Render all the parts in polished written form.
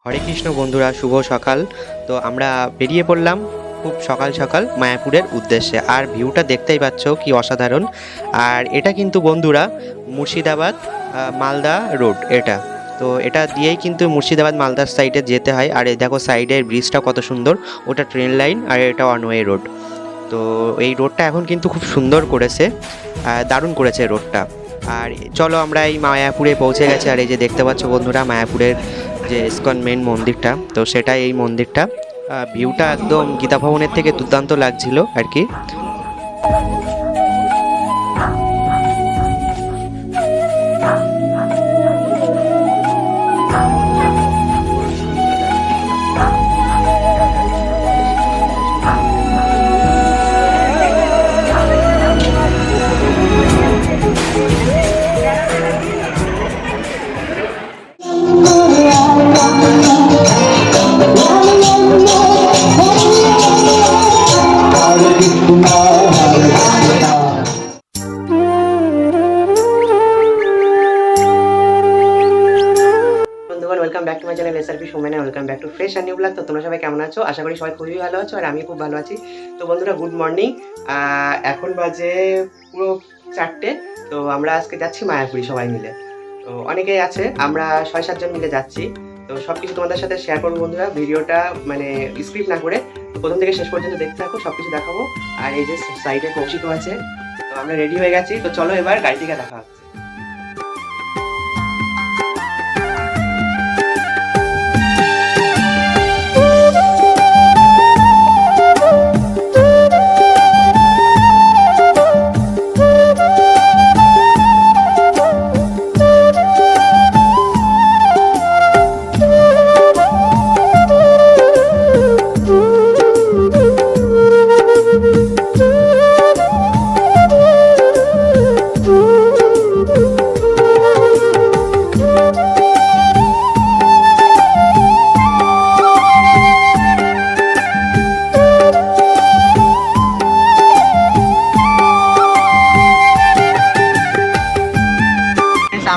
হরে কৃষ্ণ বন্ধুরা, শুভ সকাল। তো আমরা বেরিয়ে পড়লাম খুব সকাল সকাল মায়াপুরের উদ্দেশ্যে। আর ভিউটা দেখতেই পাচ্ছ কি অসাধারণ। আর এটা কিন্তু বন্ধুরা মুর্শিদাবাদ মালদা রোড এটা। তো এটা দিয়েই কিন্তু মুর্শিদাবাদ মালদার সাইডে যেতে হয়। আর এই দেখো সাইডের ব্রিজটা কত সুন্দর, ওটা ট্রেন লাইন আর এটা ওয়ান ওয়ে রোড। তো এই রোডটা এখন কিন্তু খুব সুন্দর করেছে, দারুণ করেছে রোডটা। আর চলো আমরা এই মায়াপুরে পৌঁছে গেছি। আর এই যে দেখতে পাচ্ছ বন্ধুরা মায়াপুরের যে ইসকন মেন মন্দিরটা, তো সেটাই এই মন্দিরটা। ভিউটা একদম গীতা ভবনের থেকে দুর্দান্ত লাগছিল আর কি। Welcome back to my channel SRP Somen. Welcome back to fresh and new blog. তো তোমরা সবাই কেমন আছো? আশা করি সবাই খুবই ভালো আছো আর আমি খুব ভালো আছি। তো বন্ধুরা গুড মর্নিং। এখন বাজে পুরো 4টে। তো আমরা আজকে যাচ্ছি মায়াপুরি সবাই মিলে। তো অনেকেই আছে, আমরা 6-7 জন মিলে যাচ্ছি। তো সব কিছু তোমাদের সাথে শেয়ার করবো বন্ধুরা। ভিডিওটা মানে স্ক্রিপ্ট না করে প্রথম থেকে শেষ পর্যন্ত দেখতে থাকো, সব কিছু দেখাবো। আর এই যে সাইডে কৌশিকও আছে। তো আমরা রেডি হয়ে গেছি। তো চলো এবার গাড়ি থেকে দেখা হচ্ছে।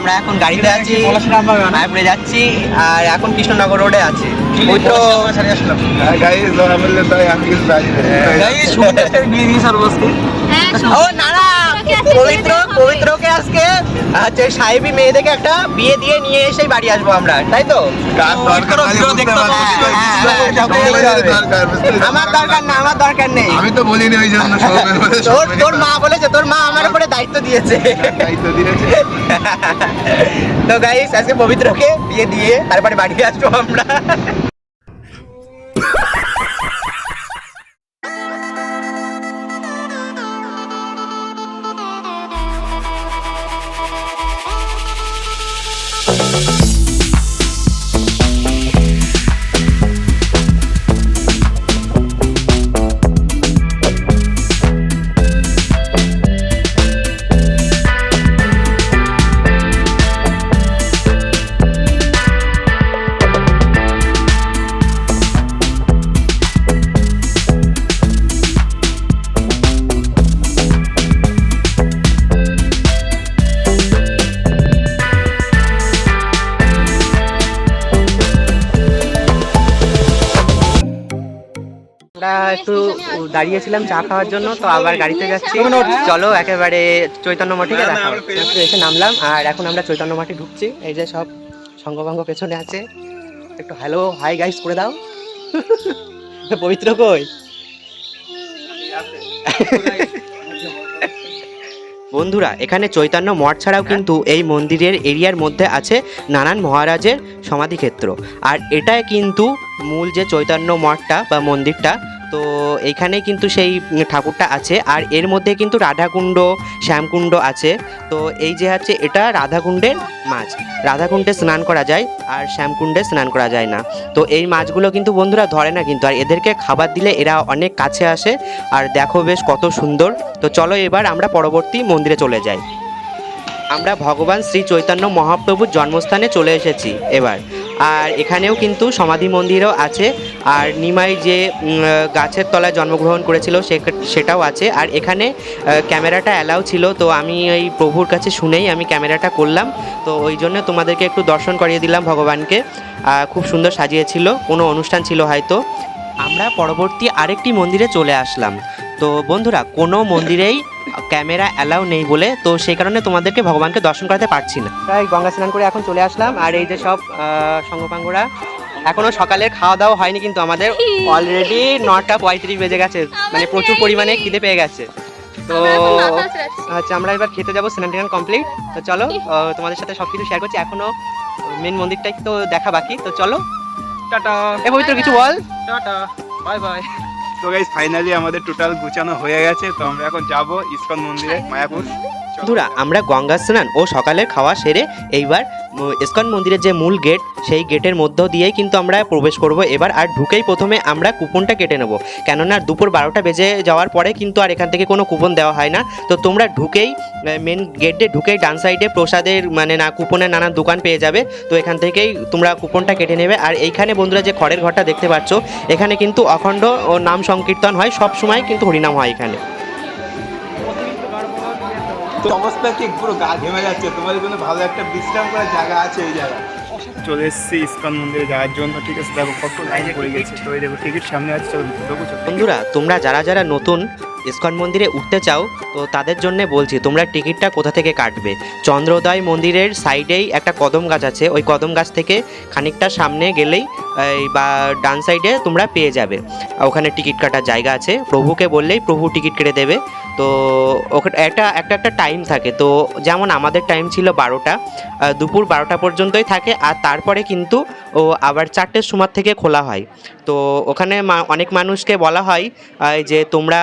আমরা এখন গাড়িতে আছি, মায়াপুরে যাচ্ছি। আর এখন কৃষ্ণনগর রোডে আছি। ও না না, পবিত্রকে আজকে হচ্ছে সাহেবি মেয়েদেরকে একটা বিয়ে দিয়ে নিয়ে এসে বাড়ি আসবো আমরা, তাই তো? আমার দরকার নেই। আমি তো বলিনি ওই জন্য। তোর মা বলেছে, তোর মা আমার উপরে দায়িত্ব দিয়েছে। তো গাইস আজকে পবিত্রকে বিয়ে দিয়ে তারপরে বাড়ি আসবো আমরা। আমরা একটু দাঁড়িয়েছিলাম চা খাওয়ার জন্য, তো আবার গাড়িতে যাচ্ছি। চলো একেবারে চৈতন্য মঠে এসে নামলাম। আর এখন আমরা চৈতন্য মঠে ঢুকছি। এই যে সব সঙ্গভঙ্গ পেছনে আছে। একটু হ্যালো হাই গাইস করে দাও। পবিত্র কই? বন্ধুরা এখানে চৈতন্য মঠ ছাড়াও কিন্তু এই মন্দিরের এরিয়ার মধ্যে আছে নানান মহারাজের সমাধিক্ষেত্র। আর এটাই কিন্তু মূল যে চৈতন্য মঠটা বা মন্দিরটা, তো এইখানে কিন্তু সেই ঠাকুরটা আছে। আর এর মধ্যে কিন্তু রাধাকুণ্ড, শ্যামকুণ্ড আছে। তো এই যে হচ্ছে এটা রাধাকুণ্ডের মাছ, রাধাকুণ্ডে স্নান করা যায় আর শ্যামকুণ্ডে স্নান করা যায় না। তো এই মাছগুলো কিন্তু বন্ধুরা ধরে না কিন্তু, আর এদেরকে খাবার দিলে এরা অনেক কাছে আসে। আর দেখো বেশ কত সুন্দর। তো চলো এবার আমরা পরবর্তী মন্দিরে চলে যাই। আমরা ভগবান শ্রী চৈতন্য মহাপ্রভুর জন্মস্থানে চলে এসেছি এবার। আর এখানেও কিন্তু সমাধি মন্দিরও আছে, আর নিমাই যে গাছের তলায় জন্মগ্রহণ করেছিল সেটাও আছে। আর এখানে ক্যামেরাটা অ্যালাউ ছিল, তো আমি ওই প্রভুর কাছে শুনেই আমি ক্যামেরাটা করলাম, তো ওই জন্য তোমাদেরকে একটু দর্শন করিয়ে দিলাম ভগবানকে। খুব সুন্দর সাজিয়েছিল, কোনো অনুষ্ঠান ছিল হয়তো। আমরা পরবর্তী আরেকটি মন্দিরে চলে আসলাম। তো বন্ধুরা, কোনো মন্দিরেই ক্যামেরা অ্যালাউ নেই বলে, তো সেই কারণে তোমাদেরকে ভগবানকে দর্শন করাতে পারছি না। তাই গঙ্গা স্নান করে এখন চলে আসলাম। আর এই যে সব সঙ্গপাঙ্গরা, এখনো সকালের খাওয়া দাওয়া হয়নি, কিন্তু আমাদের অলরেডি 9:35 বেজে গেছে, মানে প্রচুর পরিমাণে খিদে পেয়ে গেছে। তো আচ্ছা, আমরা এবার খেতে যাবো, স্নান টান কমপ্লিট। তো চলো, তোমাদের সাথে সব কিছু শেয়ার করছি, এখনো মেন মন্দিরটাই তো দেখা বাকি। তো চলো, টাটা। এ পবিত্র কিছু বল। Tata, bye bye. তো গাইস, ফাইনালি আমাদের টোটাল গুছানো হয়ে গেছে। তো আমরা এখন যাব ইসকন মন্দিরে, মায়াপুর। বন্ধুরা, আমরা গঙ্গা স্নান ও সকালের খাওয়া সেরে এইবার ইসকন মন্দিরের যে মূল গেট, সেই গেটের মধ্য দিয়েই কিন্তু আমরা প্রবেশ করব এবার। আর ঢুকেই প্রথমে আমরা কুপনটা কেটে নেব, কেননা দুপুর 12টা বেজে যাওয়ার পরে কিন্তু আর এখান থেকে কোনো কুপন দেওয়া হয় না। তো তোমরা ঢুকেই মেন গেটে ঢুকেই ডান সাইডে প্রসাদের মানে না কুপনের নানা দোকান পেয়ে যাবে, তো এখান থেকেই তোমরা কুপনটা কেটে নেবে। আর এইখানে বন্ধুরা যে খড়ের ঘরটা দেখতে পাচ্ছ, এখানে কিন্তু অখণ্ড ও নাম সংকীর্তন হয়, সব সময় কিন্তু হরিনাম হয় এখানে। তো অবস্থা ঠিক পুরো গা ঘেমে যাচ্ছে, তোমাদের জন্য ভালো একটা বিশ্রাম করার জায়গা আছে এই জায়গায়। চলে এসেছি ইসকন মন্দিরে যাওয়ার জন্য, ঠিক আছে। দেখো কত লাইন পড়ে গেছে, তো এই দেখো টিকিট সামনে আছে, চলো ঢুকো। বন্ধুরা, তোমরা যারা যারা নতুন ইসকন মন্দিরে উঠতে চাও, তো তাদের জন্য বলছি, তোমরা টিকিটটা কোথা থেকে কাটবে। চন্দ্রোদয় মন্দিরের সাইডেই একটা কদম গাছ আছে, ওই কদম গাছ থেকে খানিকটা সামনে গেলেই বা ডান সাইডে তোমরা পেয়ে যাবে, ওখানে টিকিট কাটার জায়গা আছে। প্রভুকে বললেই প্রভু টিকিট কেটে দেবে। তো ওখানে একটা টাইম থাকে, তো যেমন আমাদের টাইম ছিল 12টা, দুপুর 12টা পর্যন্তই থাকে। আর তারপরে কিন্তু আবার 4টের সময় থেকে খোলা হয়। তো ওখানে অনেক মানুষকে বলা হয় যে তোমরা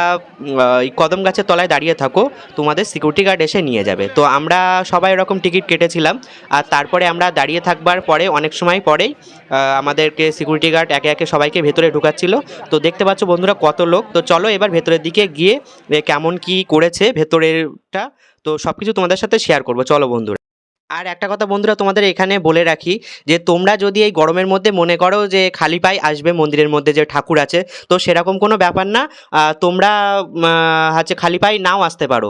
এই কদম গাছের তলায় দাঁড়িয়ে থাকো, তোমাদের সিকিউরিটি গার্ড এসে নিয়ে যাবে। তো আমরা সবাই এরকম টিকিট কেটেছিলাম, আর তারপরে আমরা দাঁড়িয়ে থাকবার পরে অনেক সময় পরেই আমাদেরকে সিকিউরিটি গার্ড একে একে সবাইকে ভেতরে ঢুকাচ্ছিল। তো দেখতে পাচ্ছ বন্ধুরা কত লোক। তো চলো এবার ভেতরের দিকে গিয়ে কেমন কি করেছে ভেতরেরটা, তো সব কিছু তোমাদের সাথে শেয়ার করবো। চলো বন্ধুরা। আর একটা কথা বন্ধুরা, তোমাদের এখানে বলে রাখি যে তোমরা যদি এই গরমের মধ্যে মনে করো যে খালি পায়ে আসবে মন্দিরের মধ্যে যে ঠাকুর আছে, তো সেরকম কোনো ব্যাপার না। তোমরা হচ্ছে খালি পায়ে নাও আসতে পারো,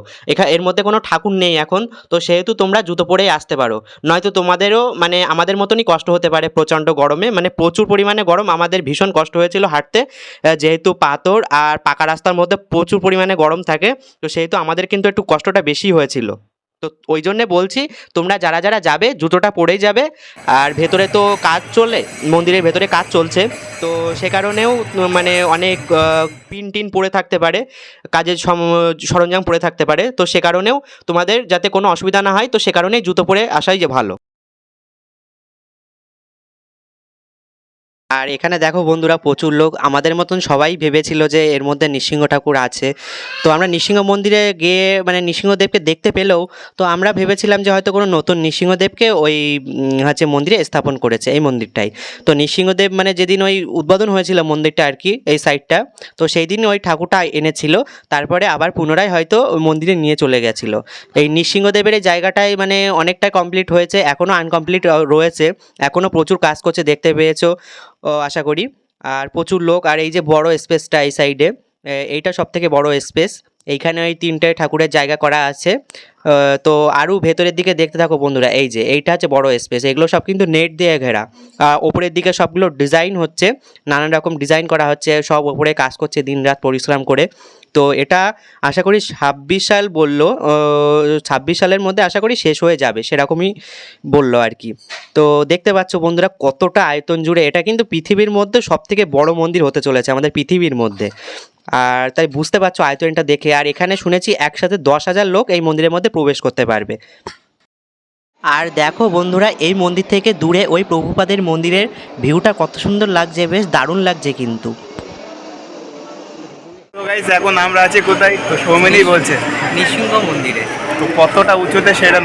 এর মধ্যে কোনো ঠাকুর নেই এখন, তো সেহেতু তোমরা জুতো পরেই আসতে পারো। নয়তো তোমাদেরও মানে আমাদের মতনই কষ্ট হতে পারে প্রচণ্ড গরমে, মানে প্রচুর পরিমাণে গরম। আমাদের ভীষণ কষ্ট হয়েছিল হাঁটতে, যেহেতু পাথর আর পাকা রাস্তার মধ্যে প্রচুর পরিমাণে গরম থাকে, তো সেহেতু আমাদের কিন্তু একটু কষ্টটা বেশি হয়েছিল। তো ওই জন্যে বলছি, তোমরা যারা যারা যাবে জুতোটা পরেই যাবে। আর ভেতরে তো কাজ চলে, মন্দিরের ভেতরে কাজ চলছে, তো সে কারণেও মানে অনেক পিন টিন পড়ে থাকতে পারে, কাজের সরঞ্জাম পড়ে থাকতে পারে। তো সে কারণেও তোমাদের যাতে কোনো অসুবিধা না হয়, তো সে কারণেই জুতো পরে আসাই যে ভালো। আর এখানে দেখো বন্ধুরা, প্রচুর লোক। আমাদের মতন সবাই ভেবেছিল যে এর মধ্যে নৃসিংহ ঠাকুর আছে, তো আমরা নৃসিংহ মন্দিরে গিয়ে মানে নৃসিংহদেবকে দেখতে পেলেও, তো আমরা ভেবেছিলাম যে হয়তো কোনো নতুন নৃসিংহদেবকে ওই হচ্ছে মন্দিরে স্থাপন করেছে এই মন্দিরটাই। তো নৃসিংহদেব মানে যেদিন ওই উদ্বোধন হয়েছিল মন্দিরটা আর কি, এই সাইডটা, তো সেই দিন ওই ঠাকুরটা এনেছিল, তারপরে আবার পুনরায় হয়তো ওই মন্দিরে নিয়ে চলে গেছিলো। এই নৃসিংহদেবের এই জায়গাটাই মানে অনেকটাই কমপ্লিট হয়েছে, এখনও আনকমপ্লিট রয়েছে, এখনও প্রচুর কাজ করছে, দেখতে পেয়েছো আশা করি। আর প্রচুর লোক। আর এই যে বড় স্পেসটা এই সাইডে, এইটা সব থেকে বড় স্পেস, এইখানে ওই 3টে ঠাকুরের জায়গা করা আছে। তো আরও ভেতরের দিকে দেখতে থাকো বন্ধুরা, এই যে এইটা হচ্ছে বড় স্পেস, এগুলো সব কিন্তু নেট দিয়ে ঘেরা। ওপরের দিকে সবগুলো ডিজাইন হচ্ছে, নানান রকম ডিজাইন করা হচ্ছে, সব ওপরে কাজ করছে দিনরাত পরিশ্রম করে। তো এটা আশা করি 26 সাল বললো, 26 সালের মধ্যে আশা করি শেষ হয়ে যাবে, সেরকমই বললো আর কি। তো দেখতে পাচ্ছ বন্ধুরা কতটা আয়তন জুড়ে, এটা কিন্তু পৃথিবীর মধ্যে সবথেকে বড় মন্দির হতে চলেছে আমাদের পৃথিবীর মধ্যে। আর তাই বুঝতে পারছো আয়তনটা দেখে। আর এখানে শুনেছি একসাথে 10,000 লোক এই মন্দিরের মধ্যে প্রবেশ করতে পারবে। আর দেখো বন্ধুরা, এই মন্দির থেকে দূরে ওই প্রভুপাদের মন্দিরের ভিউটা কত সুন্দর লাগছে, বেশ দারুণ লাগছে কিন্তু। তো গাইস, এখন আমরা আছি কোথায়, তো সৌমেনই বলছে নৃসিংহ মন্দিরে। তো কতটা উঁচুতে সেটা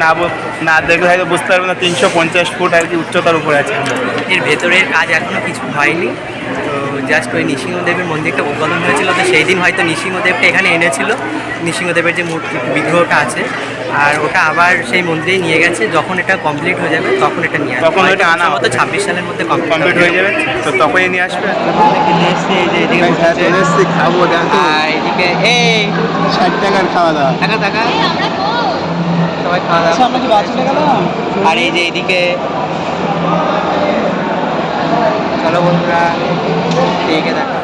না দেখলে হয়তো বুঝতে পারবে না, 350 ফুট আর কি উচ্চতার উপরে আছে। এর ভেতরের কাজ এখনও কিছু হয়নি, তো জাস্ট ওই নৃসিংহদেবের মন্দিরটা উদ্বোধন হয়েছিল, তো সেই দিন হয়তো নৃসিংহদেবটা এখানে এনেছিল, নৃসিংহদেবের যে মূর্তি বিগ্রহটা আছে। আর ওটা আবার সেই মন্দিরেই নিয়ে গেছে, যখন এটা কমপ্লিট হয়ে যাবে তখন এটা নিয়ে আসবে। তখন ওটা আনা হয়তো 26 সালের মধ্যে কমপ্লিট হয়ে যাবে, তো তখনই নিয়ে আসবে। চলে এসছি, খাবো দেখো। আর এদিকে এই 60 টাকার খাওয়া দাওয়া। টাকা টাকা সবাই খাওয়া দাওয়া। আর এই যে এইদিকে চলো বন্ধুরা ঠিক আছে দেখা।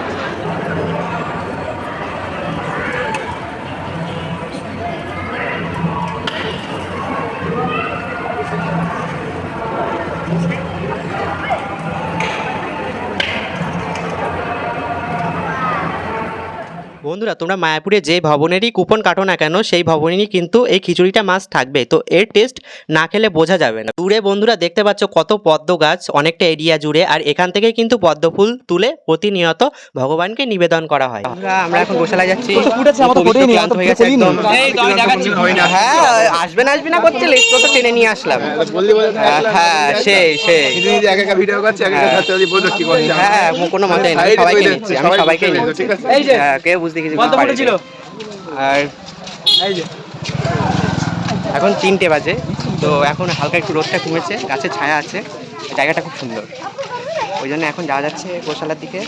বন্ধুরা তোমরা মায়াপুরে যে ভবনেরই কুপন কাটো না কেন, সেই ভবনেরই কিন্তু এই খিচুড়িটা মাছ থাকবে। তো এর টেস্ট না খেলে বোঝা যাবে না। দূরে বন্ধুরা দেখতে পাচ্ছ কত পদ্ম গাছ অনেকটা এরিয়া জুড়ে, আর এখান থেকে কিন্তু পদ্ম ফুল তুলে প্রতিনিয়ত ভগবানকে নিবেদন করা হয়। আমরা এখন গোশালায় যাচ্ছি, ক্লান্ত হয়ে গেছে একদম। হ্যাঁ আসবে না করছিলি তো, তো টেনে নিয়ে আসলাম। হ্যাঁ সেই ভিডিও করছে, হ্যাঁ কোনো মতেই না, সবাইকে নিচ্ছি, আমি সবাইকে নিচ্ছি। হ্যাঁ কেউ বুঝতে কিছু পারেনি। আর এখন 3টে বাজে, তো এখন হালকা একটু রোদটা কমেছে, গাছের ছায়া আছে, জায়গাটা খুব সুন্দর, ওই জন্য এখন যাওয়া যাচ্ছে গোশালার দিকে,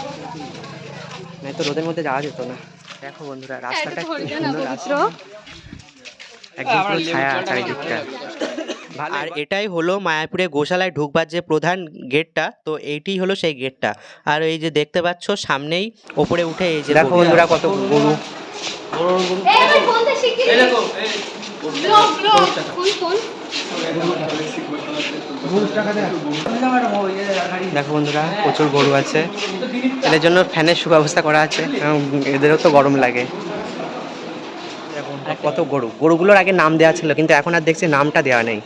নয় তো রোদের মধ্যে যাওয়া যেত না। দেখো বন্ধুরা রাস্তাটা কি সুন্দর, রাস্তা একদম পুরো ছায়া চারিদিকটা। আর এটাই হলো মায়াপুরে গোশালায় ঢুকবার যে প্রধান গেটটা, তো এইটি হলো সেই গেটটা। আর এই যে দেখতে পাচ্ছ সামনেই ওপরে উঠে এই যে দেখো বন্ধুরা কত গরু। দেখো বন্ধুরা প্রচুর গরু আছে, এদের জন্য ফ্যানের সুব্যবস্থা করা আছে, এদেরও তো গরম লাগে। কত গরুগুলোর আগে নাম দেওয়া ছিল, কিন্তু এখন আর দেখছি নামটা দেওয়া নেই।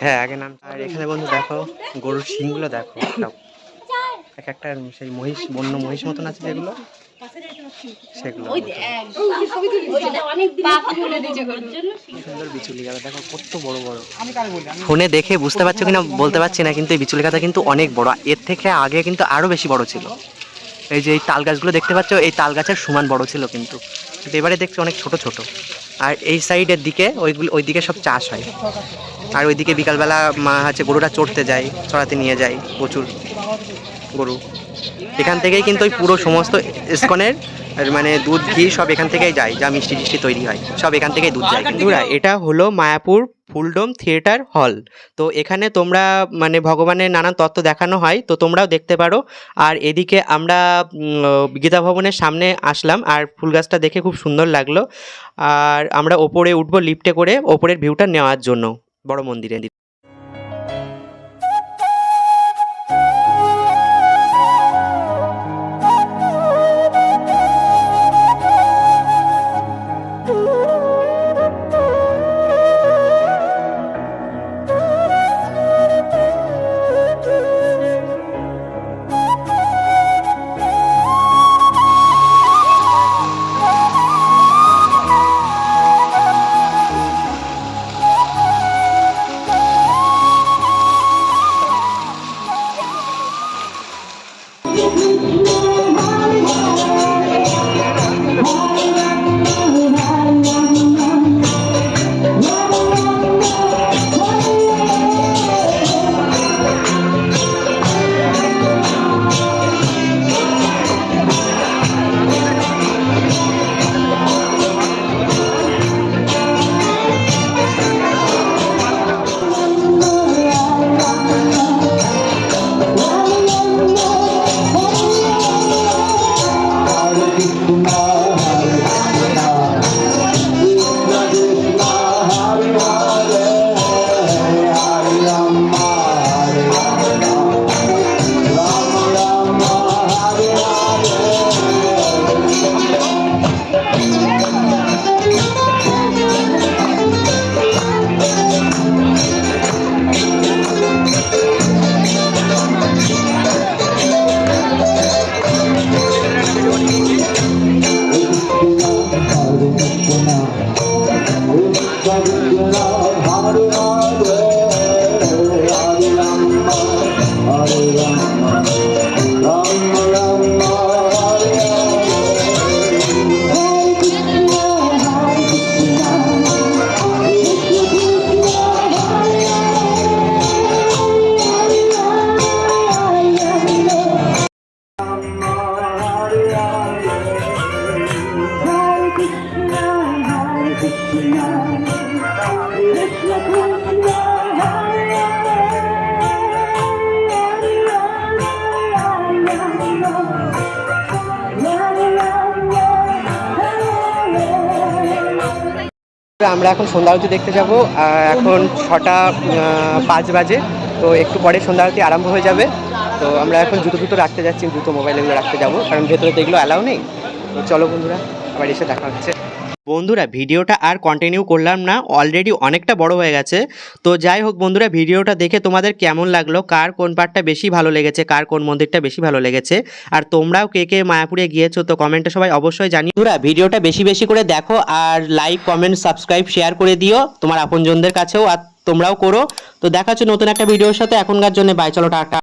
হ্যাঁ আগে নাম। আর এখানে বন্ধু দেখো গরুর শিংগুলো দেখো, এক একটা সেই মহিষ, বন্য মহিষ মতন আছে যেগুলো, সেগুলো সুন্দর বিচুলি গাছ দেখো কত বড় বড়। ফোনে দেখে বুঝতে পারছো কিনা বলতে পারছি না, কিন্তু এই বিচুলি গাছটা কিন্তু অনেক বড়, এর থেকে আগে কিন্তু আরো বেশি বড় ছিল। এই যে এই তাল গাছগুলো দেখতে পাচ্ছ, এই তাল গাছের সমান বড় ছিল, কিন্তু এবারে দেখছি অনেক ছোট ছোট। আর এই সাইডের দিকে ওই দিকে সব চাষ হয়, আর ওইদিকে বিকালবেলা মা হচ্ছে গরুটা চড়তে যায়, চড়াতে নিয়ে যায় প্রচুর গরু। এখান থেকেই কিন্তু ওই পুরো সমস্ত ইসকনের মানে দুধ ঘি সব এখান থেকেই যায়, যা মিষ্টি টিষ্টি তৈরি হয় সব এখান থেকেই দুধ যায়। বন্ধুরা এটা হলো মায়াপুর ফুলডোম থিয়েটার হল, তো এখানে তোমরা মানে ভগবানের নানান তত্ত্ব দেখানো হয়, তো তোমরাও দেখতে পারো। আর এদিকে আমরা গীতা ভবনের সামনে আসলাম, আর ফুল গাছটা দেখে খুব সুন্দর লাগলো। আর আমরা ওপরে উঠবো লিফটে করে ওপরের ভিউটা নেওয়ার জন্য বড় মন্দিরে। বন্ধুরা আমরা এখন সন্ধ্যা আরতি দেখতে যাব। এখন 6টা 5 বাজে, তো একটু পরে সন্ধ্যা আরতি আরম্ভ হয়ে যাবে। তো আমরা এখন জুতো রাখতে যাচ্ছি, জুতো মোবাইল এগুলো রাখতে যাবো, কারণ ভেতরে তো এগুলো অ্যালাউ নেই। তো চলো বন্ধুরা, আবার এসে দেখা হচ্ছে। বন্ধুরা ভিডিওটা আর কন্টিনিউ করলাম না, অলরেডি অনেকটা বড় হয়ে গেছে। তো যাই হোক বন্ধুরা, ভিডিওটা দেখে তোমাদের কেমন লাগলো, কার কোন পার্টটা বেশি ভালো লেগেছে, কার কোন মন্দিরটা বেশি ভালো লেগেছে, আর তোমরাও কে কে মায়াপুরে গিয়েছো তো কমেন্টে সবাই অবশ্যই জানিও। বন্ধুরা ভিডিওটা বেশি বেশি করে দেখো, আর লাইক কমেন্ট সাবস্ক্রাইব শেয়ার করে দিও তোমার আপনজনদের কাছেও, আর তোমরাও করো। তো দেখা হচ্ছে নতুন একটা ভিডিওর সাথে, এখনকার জন্য বাই, চলো টাটা।